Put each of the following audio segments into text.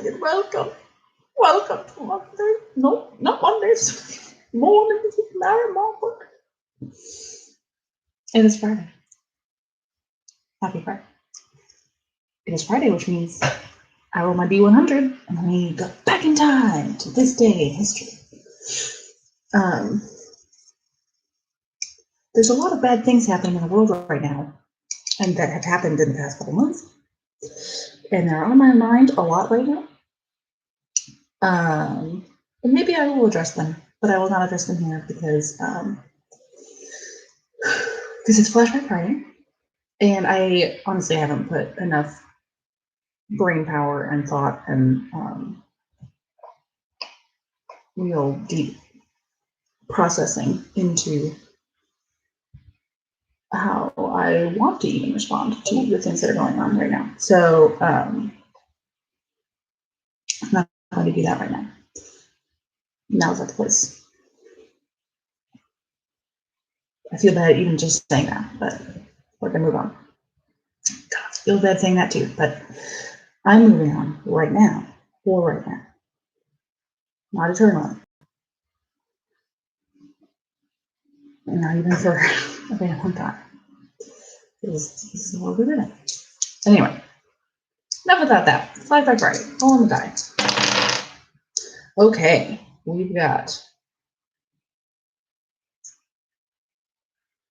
and welcome. Welcome to Monday. No, not Mondays. Mornings with Mary Margaret. It is Friday. Happy Friday. It is Friday, which means I roll my D100 and we go back in time to this day in history. There's a lot of bad things happening in the world right now, and that have happened in the past couple months. And they're on my mind a lot right now. And maybe I will address them, but I will not address them here because it's Flashback Friday, and I honestly haven't put enough brain power and thought and real deep processing into how I want to even respond to the things that are going on right now. So I'm not going to do that right now. Now's not the place. I feel bad even just saying that, but we're going to move on. God, I feel bad saying that too, but I'm moving on right now, for right now. Not eternally. And not even for a very long time. This is what we're doing. Anyway, enough about that. Flashback Friday. All on the die. Okay, we've got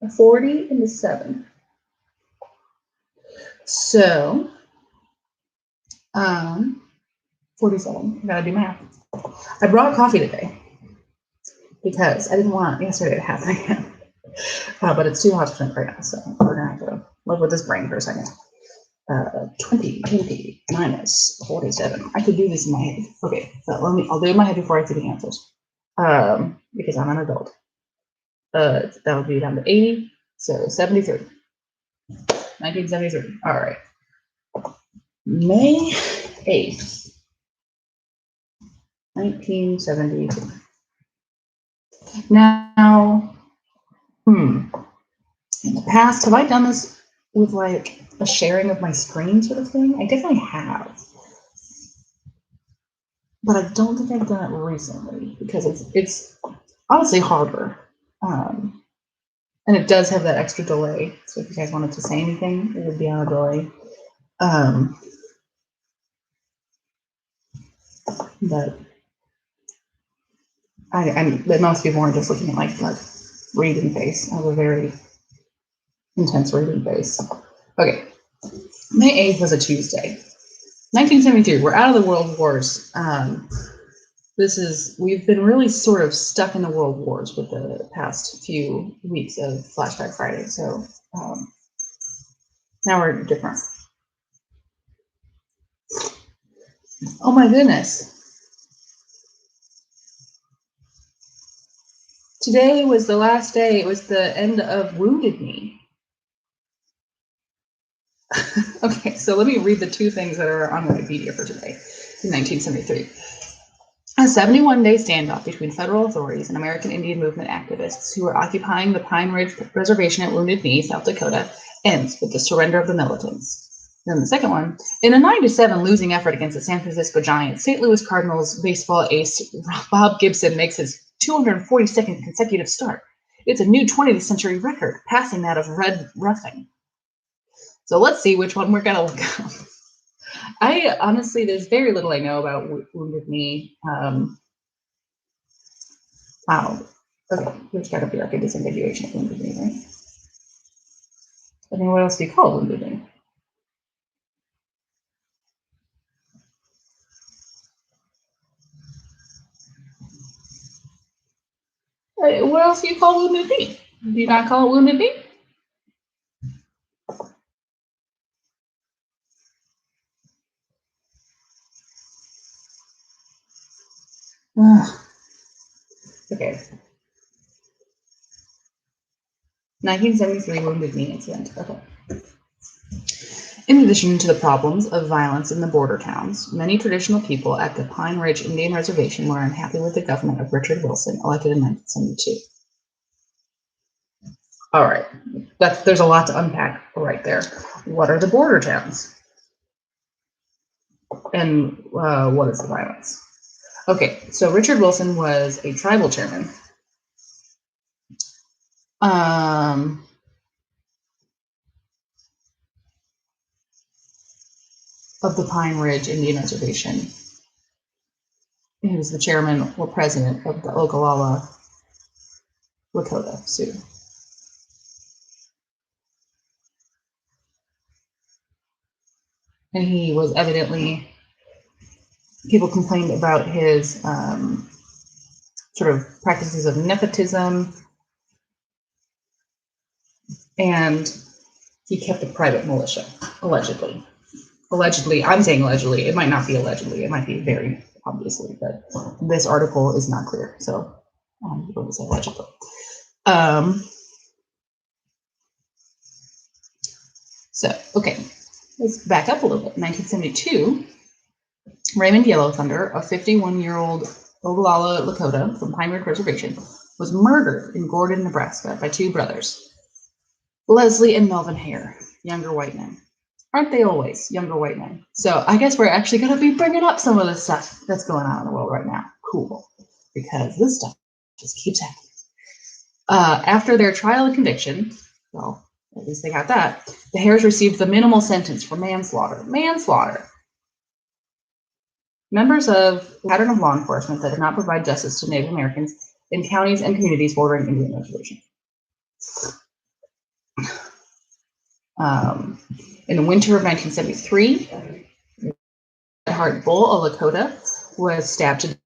a 40 and a 7. So, 47. I gotta do math. I brought coffee today because I didn't want yesterday to happen again. But it's too hot to drink right now, so we're gonna have to live with this brain for a second. 20 minus 47. I could do this in my head. Okay, so I'll do it in my head before I see the answers. Because I'm an adult. That would be down to 80, so 73. 1973. All right. May 8th, 1972. Now, in the past, have I done this with like a sharing of my screen sort of thing? I definitely have. But I don't think I've done it recently because it's honestly harder. And it does have that extra delay. So if you guys wanted to say anything, it would be on a delay. But but most people aren't just looking at my reading face. I have a very intense reading face. Okay. May 8th was a Tuesday. 1973, we're out of the world wars. We've been really sort of stuck in the world wars with the past few weeks of Flashback Friday. So now we're different. Oh my goodness. Today was the last day. It was the end of Wounded Knee. Okay, so let me read the two things that are on Wikipedia for today in 1973. A 71-day standoff between federal authorities and American Indian movement activists who were occupying the Pine Ridge Reservation at Wounded Knee, South Dakota, ends with the surrender of the militants. Then the second one, in a 9-7 losing effort against the San Francisco Giants, St. Louis Cardinals baseball ace Bob Gibson makes his 242nd consecutive start. It's a new 20th century record, passing that of Red Ruffing. So let's see which one we're going to look up. I honestly, there's very little I know about Wounded Knee. Wow. Okay, there's got to be like a disambiguation of Wounded Knee, right? I mean, what else do you call Wounded Knee? What else do you call Wounded Knee? Do you not call it Wounded Knee? Okay. 1973 Wounded Knee incident. Okay. In addition to the problems of violence in the border towns, many traditional people at the Pine Ridge Indian Reservation were unhappy with the government of Richard Wilson, elected in 1972. All right, there's a lot to unpack right there. What are the border towns? And what is the violence? Okay, so Richard Wilson was a tribal chairman. Of the Pine Ridge Indian Reservation. He was the chairman or president of the Ogallala Lakota Sioux. And he was evidently, people complained about his sort of practices of nepotism, and he kept a private militia, allegedly. Allegedly, I'm saying allegedly, it might not be allegedly, it might be very obviously, but this article is not clear, so I'm going to say allegedly. So, okay, let's back up a little bit. 1972, Raymond Yellow Thunder, a 51-year-old Ogallala Lakota from Pine Ridge Reservation, was murdered in Gordon, Nebraska by two brothers, Leslie and Melvin Hare, younger white men. Aren't they always younger white men? So I guess we're actually going to be bringing up some of the stuff that's going on in the world right now. Cool, because this stuff just keeps happening. After their trial and conviction, well, at least they got that, the Hares received the minimal sentence for manslaughter. Manslaughter. Members of a pattern of law enforcement that did not provide justice to Native Americans in counties and communities bordering Indian reservations. In the winter of 1973, Hart Bull, a Lakota, was stabbed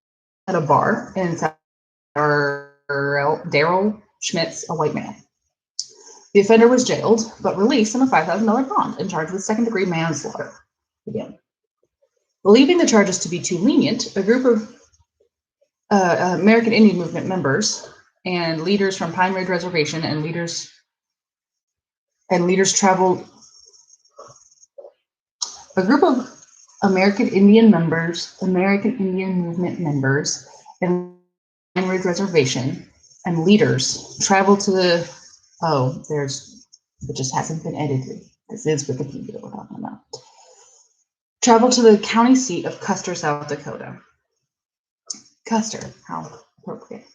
at a bar in Daryl Schmitz, a white man. The offender was jailed, but released on a $5,000 bond and charged with second-degree manslaughter. Again, believing the charges to be too lenient, a group of American Indian Movement members and leaders from Pine Ridge Reservation and leaders traveled. A group of American Indian Movement members, and Pine Ridge Reservation and leaders traveled to the. Oh, it just hasn't been edited. This is Wikipedia we're talking about. Traveled to the county seat of Custer, South Dakota. Custer, how appropriate.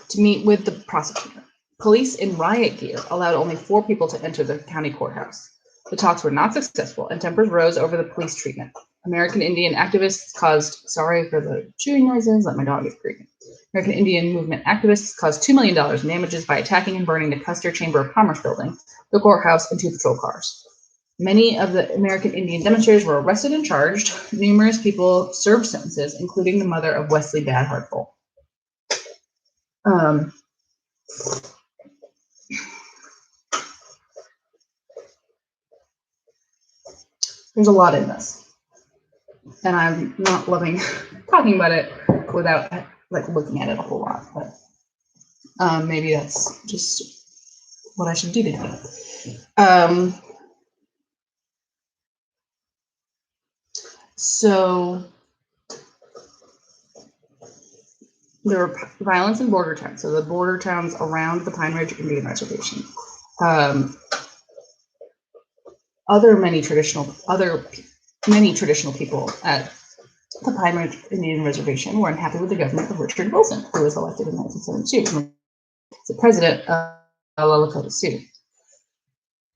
To meet with the prosecutor. Police in riot gear allowed only 4 people to enter the county courthouse. The talks were not successful, and tempers rose over the police treatment. American Indian activists caused, sorry for the chewing noises, let my dog get creepy. American Indian Movement activists caused $2 million in damages by attacking and burning the Custer Chamber of Commerce building, the courthouse, and 2 patrol cars. Many of the American Indian demonstrators were arrested and charged. Numerous people served sentences, including the mother of Wesley Bad Hartful. There's a lot in this, and I'm not loving talking about it without looking at it a whole lot, but maybe that's just what I should do today. So there were violence in border towns, so the border towns around the Pine Ridge Indian Reservation. Many traditional people at the Pine Ridge Indian Reservation were unhappy with the government of Richard Wilson, who was elected in 1972 as the president of the Lakota Sioux.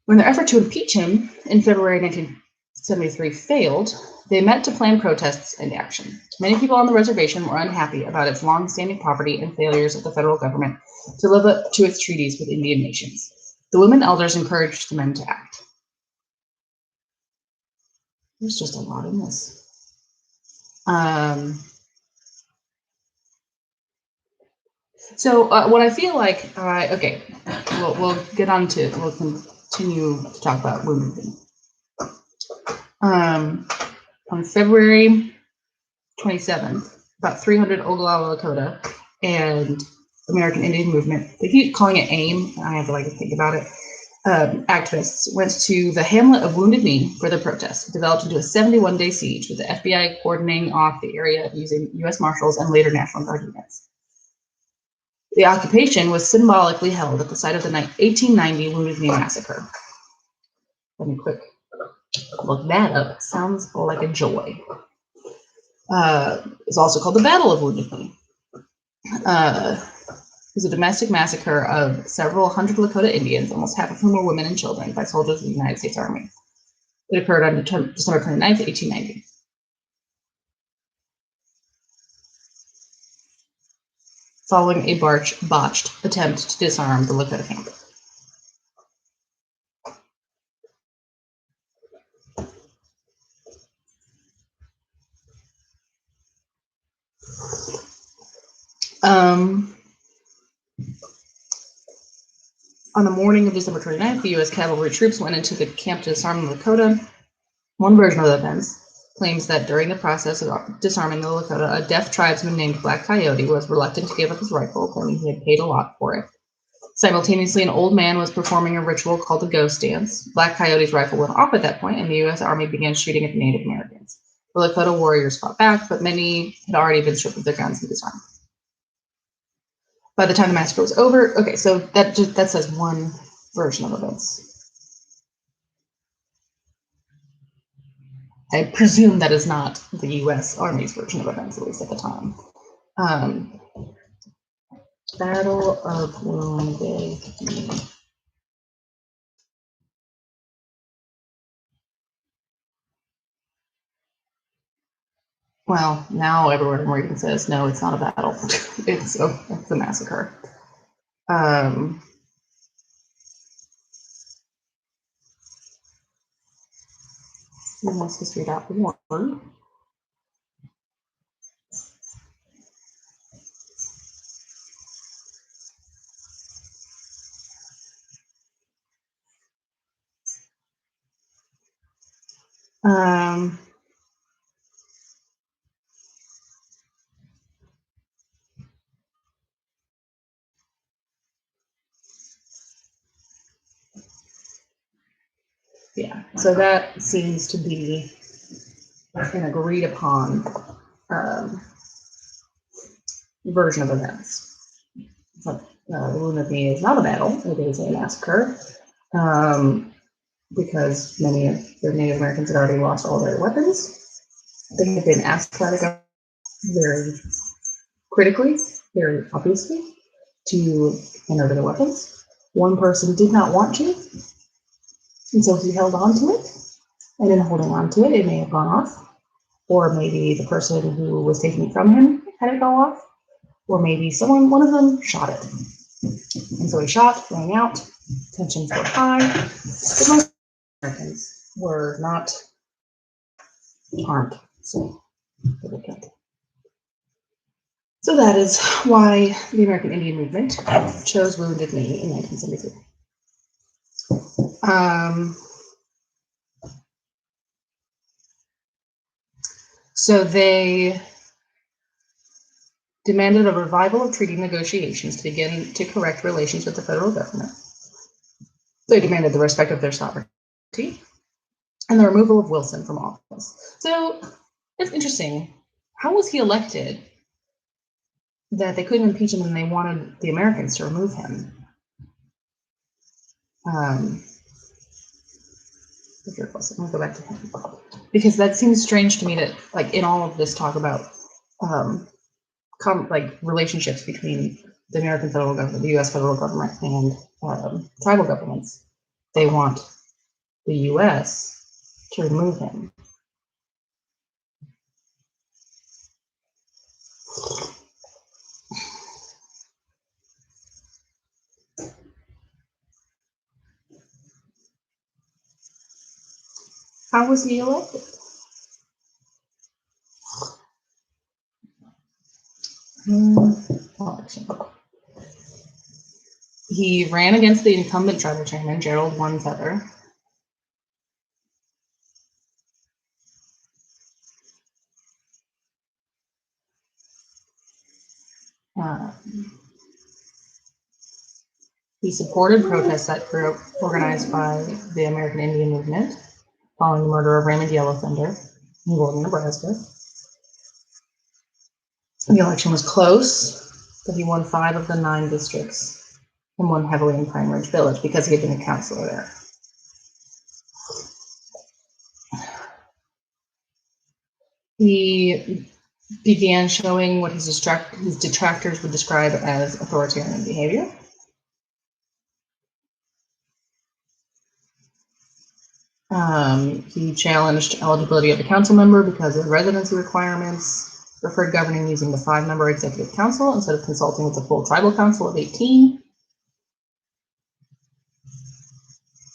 When their effort to impeach him in February 1973 failed, they met to plan protests and action. Many people on the reservation were unhappy about its long-standing poverty and failures of the federal government to live up to its treaties with Indian nations. The women elders encouraged the men to act. There's just a lot in this. So what I feel like, okay, we'll continue to talk about women. On February 27th, about 300 Ogallala Lakota and American Indian Movement, they keep calling it AIM, I have to think about it, activists went to the hamlet of Wounded Knee for the protest, developed into a 71-day siege with the FBI cordoning off the area using U.S. Marshals and later National Guard units. The occupation was symbolically held at the site of the 1890 Wounded Knee Massacre. Let me quick look that up. Sounds like a joy. It's also called the Battle of Wounded Knee. It was a domestic massacre of several hundred Lakota Indians, almost half of whom were women and children, by soldiers of the United States Army. It occurred on December 29th, 1890. Following a botched attempt to disarm the Lakota camp. On the morning of December 29th, the U.S. cavalry troops went into the camp to disarm the Lakota. One version of the events claims that during the process of disarming the Lakota, a deaf tribesman named Black Coyote was reluctant to give up his rifle, claiming he had paid a lot for it. Simultaneously, an old man was performing a ritual called the Ghost Dance. Black Coyote's rifle went off at that point, and the U.S. Army began shooting at the Native Americans. The Lakota warriors fought back, but many had already been stripped of their guns and disarmed. By the time the massacre was over, okay, so that says one version of events. I presume that is not the U.S. Army's version of events, at least at the time. Battle of Wounded Knee. Well, now everywhere I'm reading says, no, it's not a battle. it's a massacre. History.org. Yeah, so that seems to be an agreed upon version of events. The Wounded Knee is not a battle, it is a massacre, because many of the Native Americans had already lost all their weapons. They had been asked by the government very critically, very obviously, to hand over their weapons. One person did not want to, and so he held on to it. And in holding on to it, it may have gone off. Or maybe the person who was taking it from him had it go off. Or maybe one of them shot it. And so he shot, rang out, tensions were high. But most Americans were not harmed. So that is why the American Indian Movement chose Wounded Knee in 1973. So they demanded a revival of treaty negotiations to begin to correct relations with the federal government. They demanded the respect of their sovereignty and the removal of Wilson from office. So it's interesting. How was he elected that they couldn't impeach him and they wanted the Americans to remove him? I'm going to go back to him. Because that seems strange to me that, like, in all of this talk about relationships between the American federal government, the U.S. federal government, and tribal governments, they want the U.S. to remove him. How was he elected? Election. He ran against the incumbent tribal chairman, Gerald One Feather. He supported protests that were organized by the American Indian Movement following the murder of Raymond Yellowthinder in Gordon, Nebraska. The election was close, but he won 5 of the 9 districts and won heavily in Pine Ridge Village because he had been a counselor there. He began showing what his detractors would describe as authoritarian behavior. He challenged eligibility of the council member because of residency requirements, preferred governing using the 5-member executive council instead of consulting with the full tribal council of 18,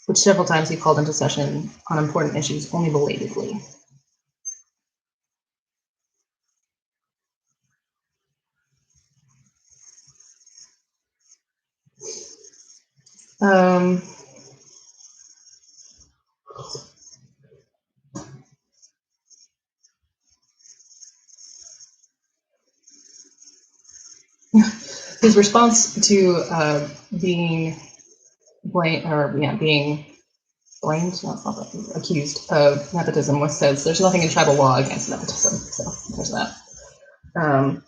which several times he called into session on important issues only belatedly. His response to being blamed, accused of nepotism says there's nothing in tribal law against nepotism, so there's that. I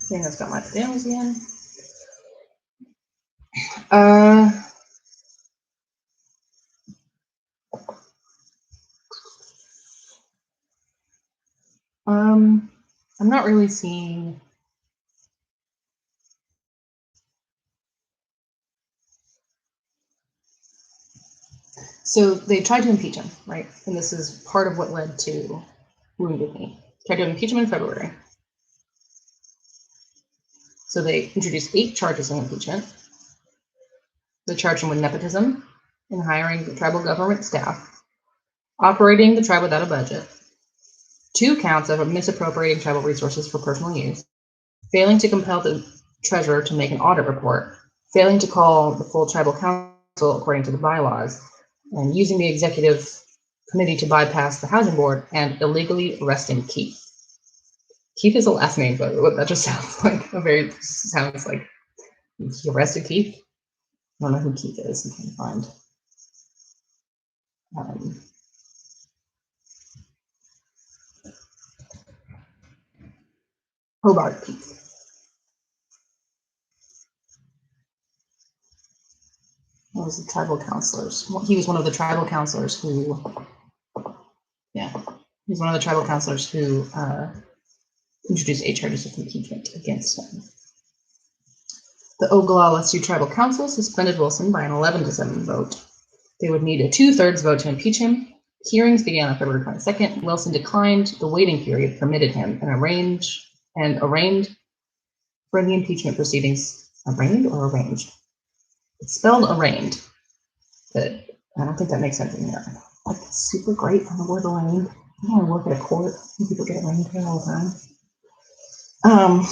think I've got my pajamas again. I'm not really seeing. So they tried to impeach him, right? And this is part of what led to Wounded Knee. Tried to impeach him in February. So they introduced 8 charges of impeachment. They charged him with nepotism in hiring the tribal government staff, operating the tribe without a budget, 2 counts of misappropriating tribal resources for personal use, failing to compel the treasurer to make an audit report, failing to call the full tribal council according to the bylaws, and using the executive committee to bypass the housing board, and illegally arresting Keith. Keith is a last name, but that just sounds like he arrested Keith. I don't know who Keith is. I can't find. Hobart Keith. He was the tribal counselors. He was one of the tribal counselors who, he's one of the tribal counselors who introduced 8 charges of impeachment against him. The Oglala Sioux Tribal Council suspended Wilson by an 11-7 vote. They would need a 2/3 vote to impeach him. Hearings began on February 22nd. Wilson declined the waiting period permitted him and arraigned for the impeachment proceedings. Arraigned or arranged? It's spelled arraigned, but I don't think that makes sense in here. Like, super great on the word arraigned. I want to work at a court. People get arraigned here all the time.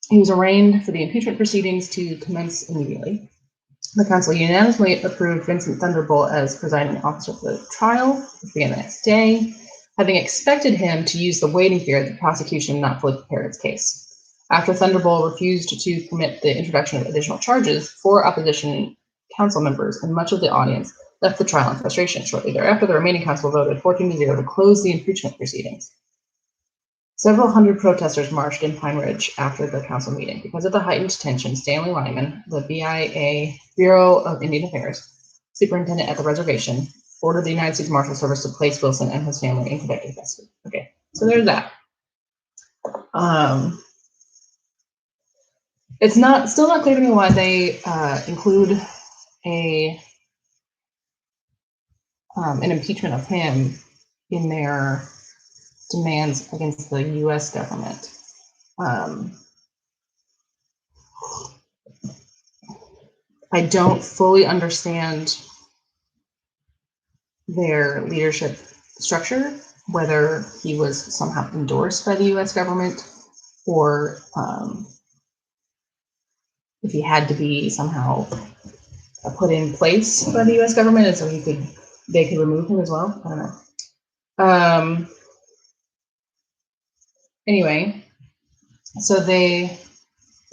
He was arraigned for the impeachment proceedings to commence immediately. The council unanimously approved Vincent Thunderbolt as presiding officer for the trial, which began the next day, having expected him to use the waiting period the prosecution not fully prepared its case. After Thunderbolt refused to permit the introduction of additional charges, 4 opposition council members and much of the audience left the trial in frustration. Shortly thereafter, the remaining council voted 14-0 to close the impeachment proceedings. Several hundred protesters marched in Pine Ridge after the council meeting. Because of the heightened tension, Stanley Lyman, the BIA Bureau of Indian Affairs superintendent at the reservation, ordered the United States Marshal Service to place Wilson and his family in protective custody. Okay, so there's that. It's still not clear to me why they include an impeachment of him in their demands against the U.S. government. I don't fully understand their leadership structure, whether he was somehow endorsed by the U.S. government or if he had to be somehow put in place by the U.S. government, and so they could remove him as well. I don't know. Anyway, so the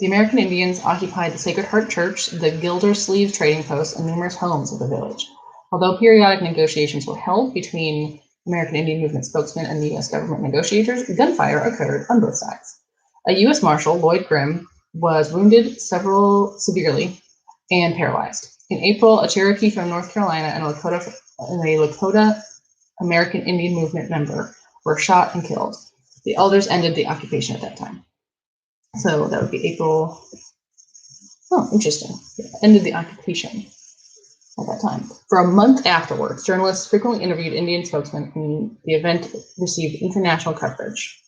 American Indians occupied the Sacred Heart Church, the Gildersleeve Trading Post, and numerous homes of the village. Although periodic negotiations were held between American Indian Movement spokesmen and the U.S. government negotiators, gunfire occurred on both sides. A U.S. Marshal, Lloyd Grimm, was wounded severely and paralyzed. In April, a Cherokee from North Carolina and a Lakota American Indian Movement member were shot and killed. The elders ended the occupation at that time. So that would be April. Oh, interesting. Yeah, ended the occupation at that time. For a month afterwards, journalists frequently interviewed Indian spokesmen, and the event received international coverage.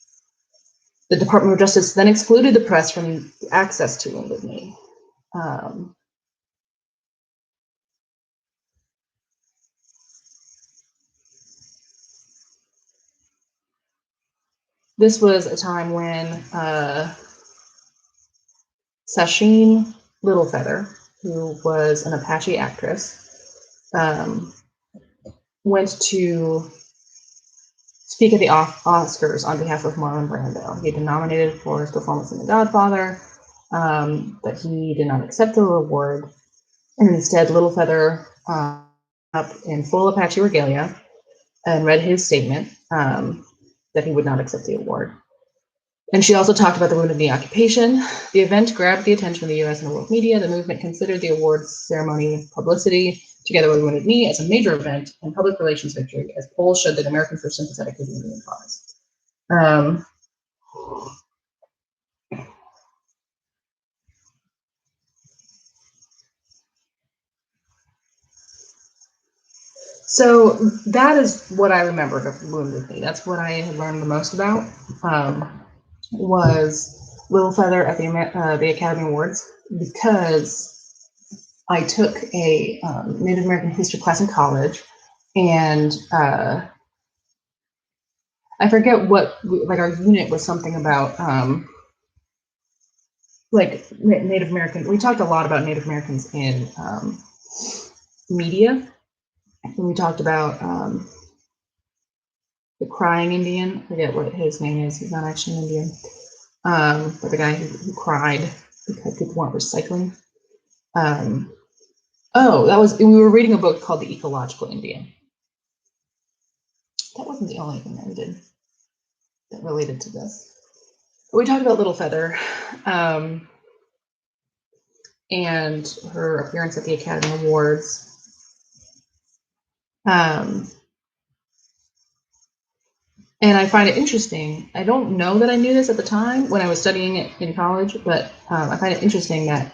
The Department of Justice then excluded the press from access to Wounded Knee. This was a time when Sasheen Littlefeather, who was an Apache actress, went to speak at the Oscars on behalf of Marlon Brando. He had been nominated for his performance in The Godfather, but he did not accept the award. And instead, Littlefeather up in full Apache regalia and read his statement that he would not accept the award. And she also talked about the Wounded Knee occupation. The event grabbed the attention of the U.S. and the world media. The movement considered the awards ceremony publicity, together with Wounded Knee, as a major event and public relations victory, as polls showed that Americans were sympathetic to the Indian cause. So that is what I remembered of Wounded Knee. That's what I had learned the most about. Was Littlefeather at the Academy Awards, because I took a Native American history class in college, and I forget what, like, our unit was something about like Native American. We talked a lot about Native Americans in media, and we talked about the Crying Indian. I forget what his name is. He's not actually an Indian. But the guy who cried because people weren't recycling. We were reading a book called The Ecological Indian. That wasn't the only thing that we did that related to this. But we talked about Littlefeather and her appearance at the Academy Awards. And I find it interesting. I don't know that I knew this at the time when I was studying it in college, but I find it interesting that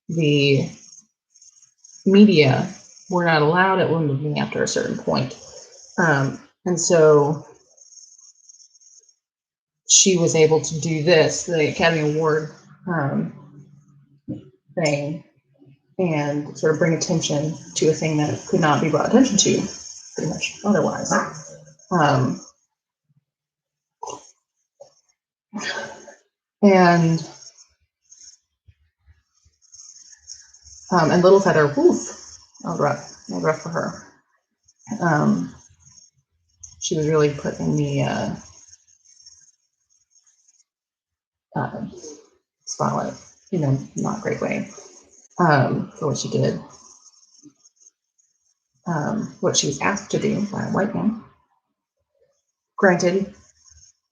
the media were not allowed at Wounded Knee after a certain point. And so she was able to do this, the Academy Award thing, and sort of bring attention to a thing that could not be brought attention to pretty much otherwise. And Littlefeather, woof, rough for her. She was really put in the spotlight, not a great way, for what she did. What she was asked to do by a white man. Granted,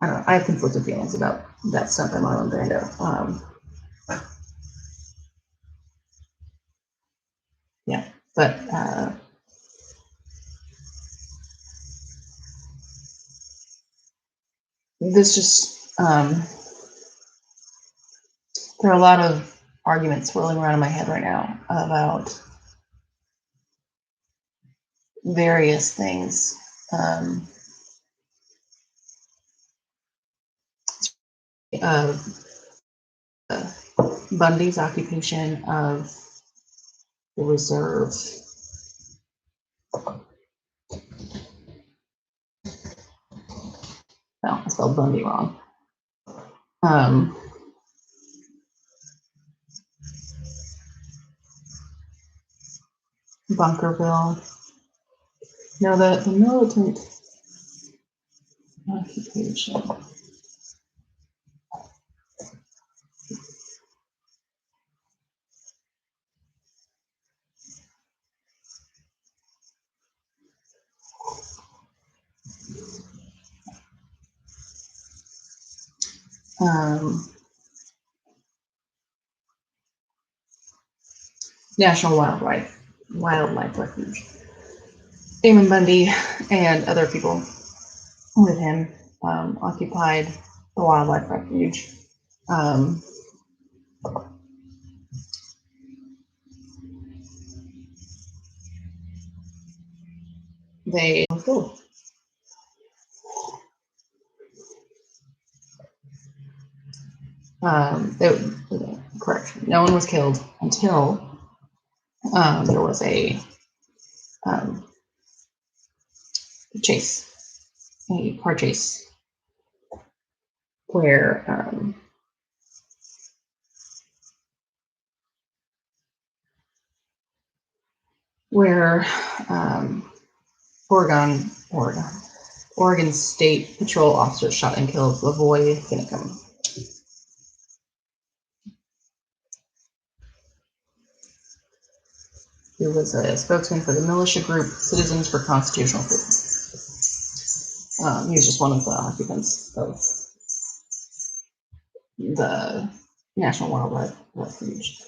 I don't know, I have conflicted feelings about that stuff by Marlon Brando. Yeah, but this just, there are a lot of arguments swirling around in my head right now about various things. Of Bundy's occupation of the reserve. No, I spelled Bundy wrong. Bunkerville. No, the militant occupation. National Wildlife Refuge. Damon Bundy and other people with him occupied the wildlife refuge. They were killed. Correct. No one was killed until there was a car chase, where Oregon State Patrol officers shot and killed Lavoy Finicum. He was a spokesman for the militia group Citizens for Constitutional Freedom. He was just one of the occupants of the National Wildlife Refuge.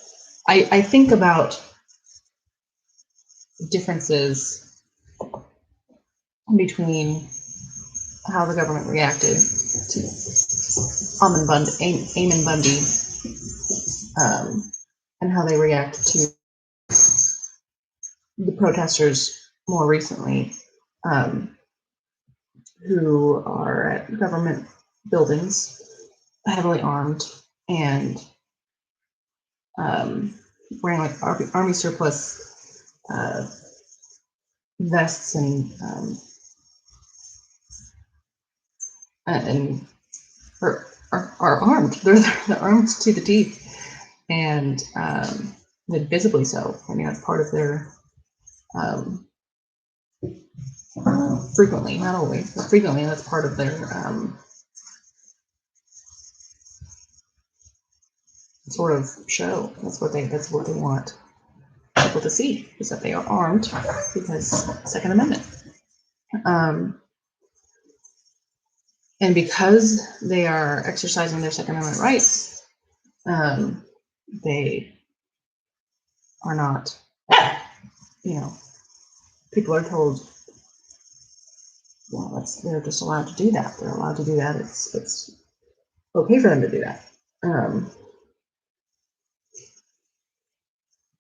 I think about differences between how the government reacted to Amon Bundy, and how they react to the protesters more recently, who are at government buildings, heavily armed, and wearing like army surplus vests and are armed. They're armed to the teeth, and visibly so. I mean, that's part of their frequently, not always, but frequently, that's part of their sort of show. That's what they want people to see, is that they are armed, because Second Amendment. And because they are exercising their Second Amendment rights, they are not, people are told, well, they're just allowed to do that. They're allowed to do that. It's okay for them to do that.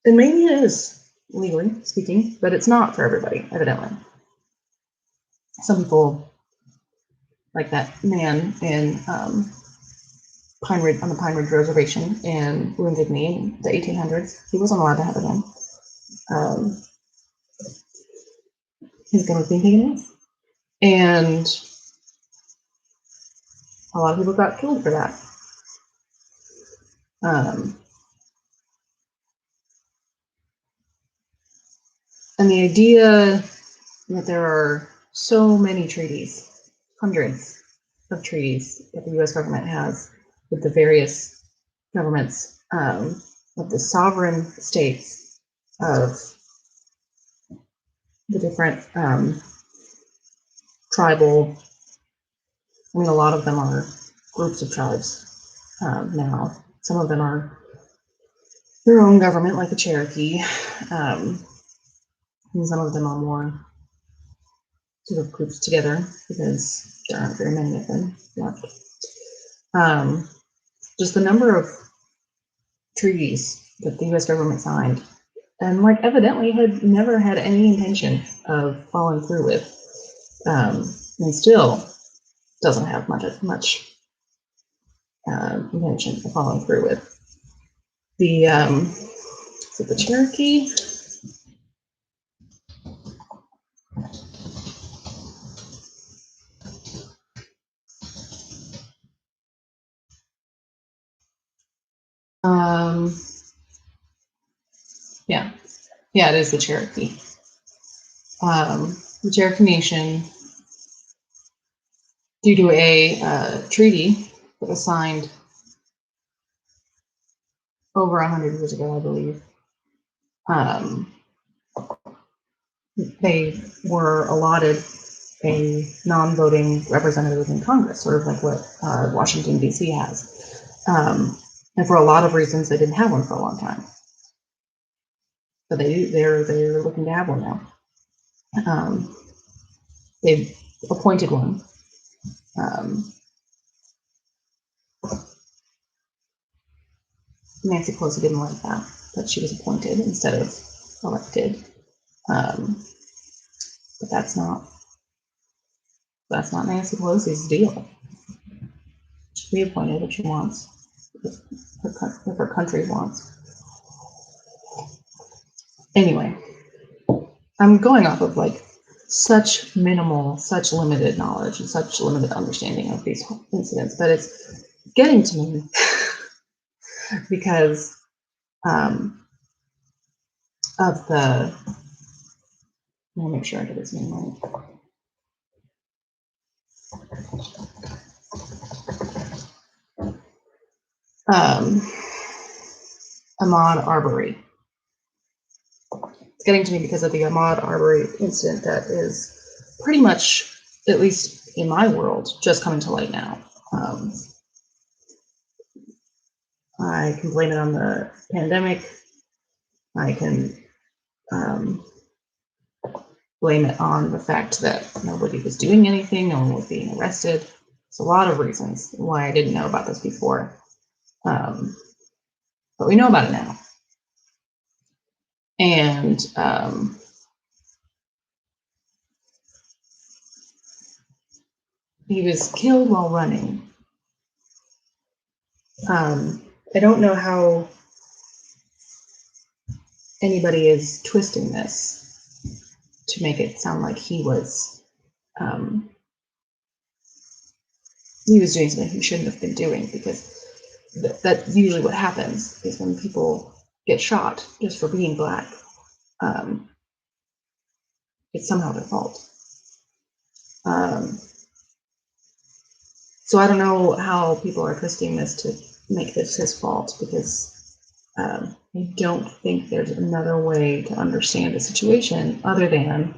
And maybe it is, legally speaking, but it's not for everybody, evidently. Some people, like that man in Pine Ridge, on the Pine Ridge Reservation in Wounded Knee in the 1800s, he wasn't allowed to have a gun. His gun was being taken away. And a lot of people got killed for that. And the idea that there are so many treaties, hundreds of treaties that the U.S. government has with the various governments of the sovereign states of the different tribal, I mean, a lot of them are groups of tribes now. Some of them are their own government, like the Cherokee, and some of them are more sort of grouped together, because there aren't very many of them left. Just the number of treaties that the U.S. government signed, and like evidently had never had any intention of following through with, and still doesn't have much intention of following through with. The is it the Cherokee? Yeah, it is the Cherokee. The Cherokee Nation, due to a treaty that was signed over 100 years ago, I believe, they were allotted a non-voting representative in Congress, sort of like what Washington, D.C. has. And for a lot of reasons, they didn't have one for a long time. But they're looking to have one now. They've appointed one. Nancy Pelosi didn't like that she was appointed instead of elected. But that's not Nancy Pelosi's deal. She can be appointed if she wants, if her country wants. Anyway, I'm going off of like such limited knowledge and such limited understanding of these incidents, but it's getting to me because of the, let me make sure I get his name right. Ahmaud Arbery. It's getting to me because of the Ahmaud Arbery incident that is pretty much, at least in my world, just coming to light now. I can blame it on the pandemic. I can blame it on the fact that nobody was doing anything, no one was being arrested. There's a lot of reasons why I didn't know about this before. But we know about it now. And he was killed while running. I don't know how anybody is twisting this to make it sound like he was doing something he shouldn't have been doing, because that's usually what happens is when people get shot just for being Black, it's somehow their fault. So I don't know how people are twisting this to make this his fault, because I don't think there's another way to understand the situation other than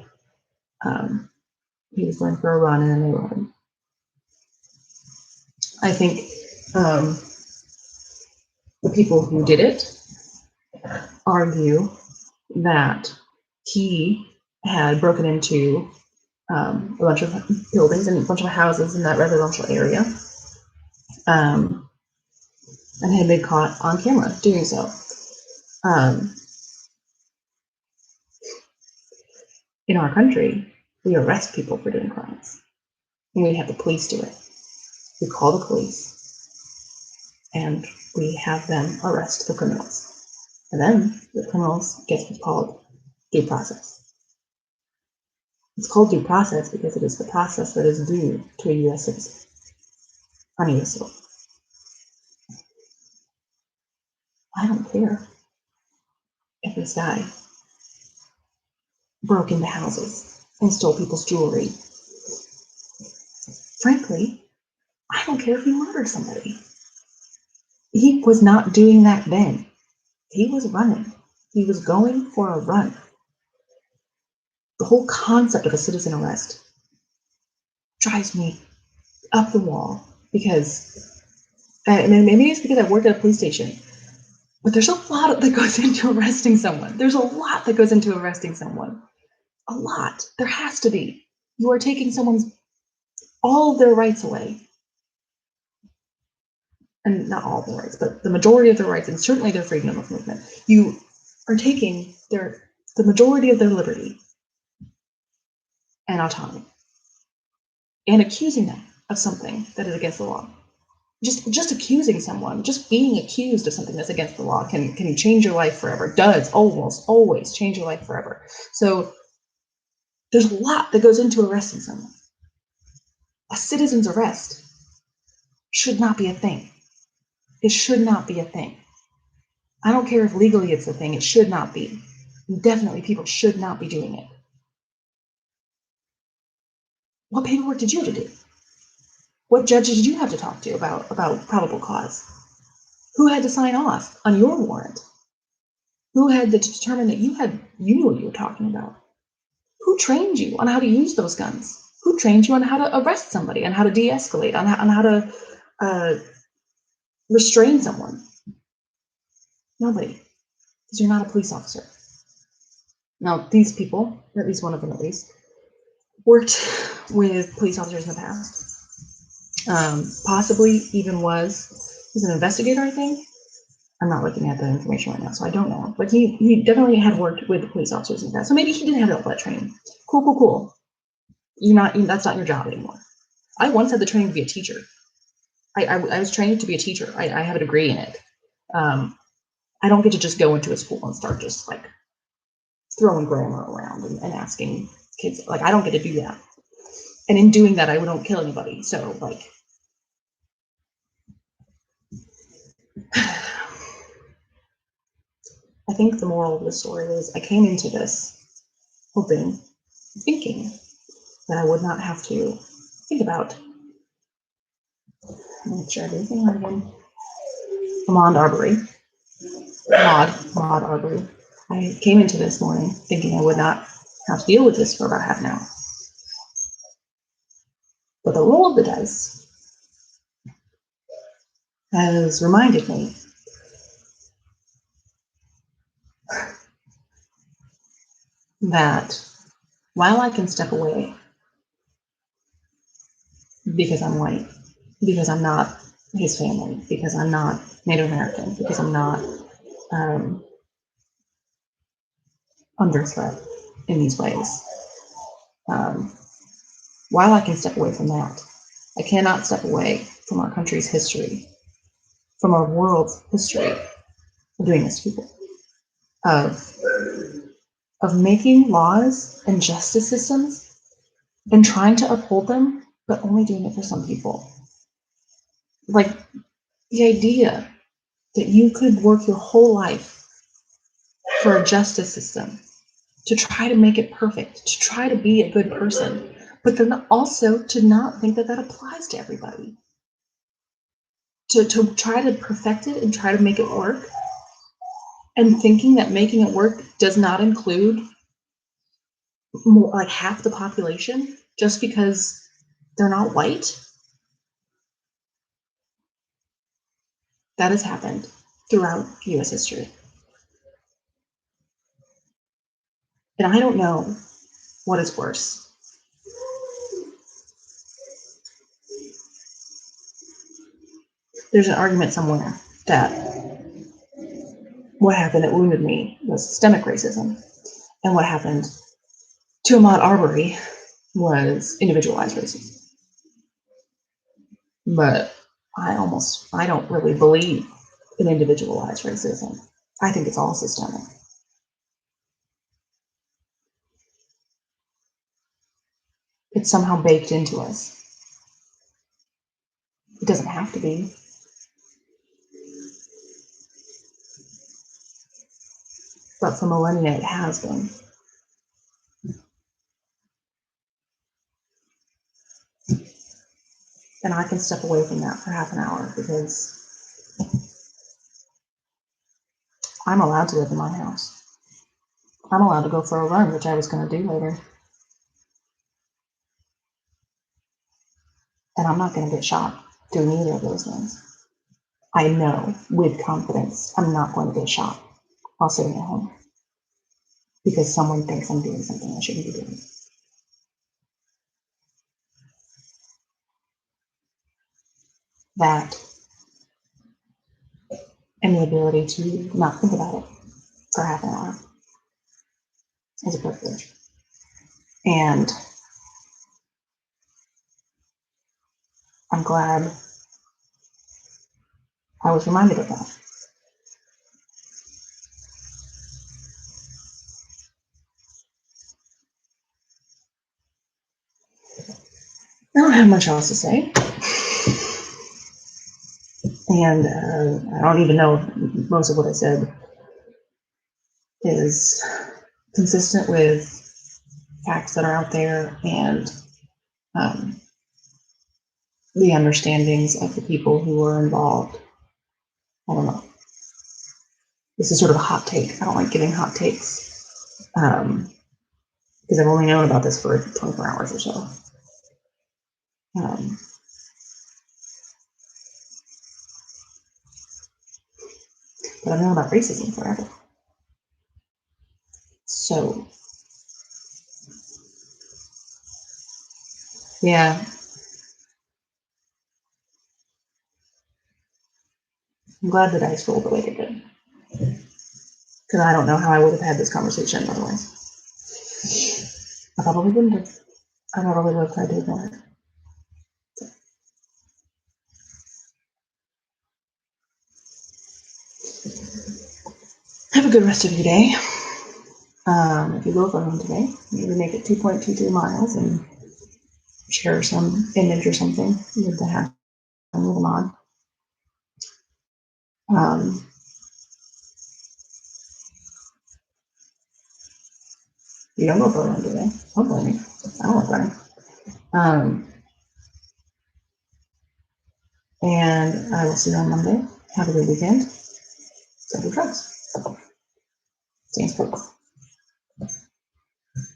he was going for a run in a neighborhood. I think the people who did it argue that he had broken into a bunch of buildings and a bunch of houses in that residential area, and had been caught on camera doing so. In our country, we arrest people for doing crimes, and we have the police do it. We call the police, and we have them arrest the criminals, and then the criminals get what's called due process. It's called due process because it is the process that is due to a U.S. citizen on a U.S. soil. I don't care if this guy broke into houses and stole people's jewelry. Frankly, I don't care if he murdered somebody. He was not doing that then. He was running. He was going for a run. The whole concept of a citizen arrest drives me up the wall, because maybe it's because I work at a police station, but there's a lot that goes into arresting someone. There's a lot that goes into arresting someone. A lot. There has to be. You are taking all of their rights away. And not all of their rights, but the majority of their rights, and certainly their freedom of movement. You are taking the majority of their liberty and autonomy, and accusing them of something that is against the law. Just accusing someone, just being accused of something that's against the law can change your life forever. Does almost always change your life forever. So there's a lot that goes into arresting someone. A citizen's arrest should not be a thing. It should not be a thing. I don't care if legally it's a thing, it should not be. Definitely people should not be doing it. What paperwork did you have to do? What judges did you have to talk to about probable cause? Who had to sign off on your warrant? Who had to determine that you knew what you were talking about? Who trained you on how to use those guns? Who Who trained you on how to arrest somebody, on how to de-escalate, on how to restrain someone? Nobody, because you're not a police officer. Now, these people, at least one of them at least, worked with police officers in the past. Possibly even was an investigator, I think. I'm not looking at the information right now, so I don't know. But he definitely had worked with the police officers in the past. So maybe he didn't have all that training. Cool. That's not your job anymore. I once had the training to be a teacher. I was trained to be a teacher. I have a degree in it. I don't get to just go into a school and start just like throwing grammar around and asking kids. Like, I don't get to do that. And in doing that, I don't kill anybody. So like, I think the moral of the story is I came into this thinking that I would not have to think about. Make sure I do everything right again. Ahmaud Arbery. I came into this morning thinking I would not have to deal with this for about half an hour. But the roll of the dice has reminded me that while I can step away because I'm white, because I'm not his family, because I'm not Native American, because I'm not under threat in these ways, while I can step away from that, I cannot step away from our country's history, from our world's history of doing this to people, of making laws and justice systems and trying to uphold them, but only doing it for some people. Like the idea that you could work your whole life for a justice system to try to make it perfect, to try to be a good person, but then also to not think that that applies to everybody. To try to perfect it and try to make it work, and thinking that making it work does not include more, like half the population just because they're not white. That has happened throughout US history. And I don't know what is worse. There's an argument somewhere that what happened that wounded me was systemic racism, and what happened to Ahmaud Arbery was individualized racism. But I don't really believe in individualized racism. I think it's all systemic. It's somehow baked into us. It doesn't have to be. But for millennia, it has been. And I can step away from that for half an hour because I'm allowed to live in my house. I'm allowed to go for a run, which I was going to do later. And I'm not going to get shot doing either of those things. I know with confidence I'm not going to get shot while sitting at home because someone thinks I'm doing something I shouldn't be doing. That and the ability to not think about it for half an hour is a privilege. And I'm glad I was reminded of that. I don't have much else to say. And I don't even know if most of what I said is consistent with facts that are out there and the understandings of the people who were involved. I don't know. This is sort of a hot take. I don't like giving hot takes because I've only known about this for 24 hours or so. Um, but I've known about racism forever. So, yeah, I'm glad that I scrolled the way it did. Because I don't know how I would have had this conversation otherwise. I probably wouldn't have. I probably would have tried to ignore it. Have a good rest of your day. If you will go home today, maybe make it 2.22 miles and share some image or something with the hashtag with them on. You don't go for a run today. Don't blame me. I don't like running. And I will see you on Monday. Have a good weekend. Safe travels. Thanks, folks.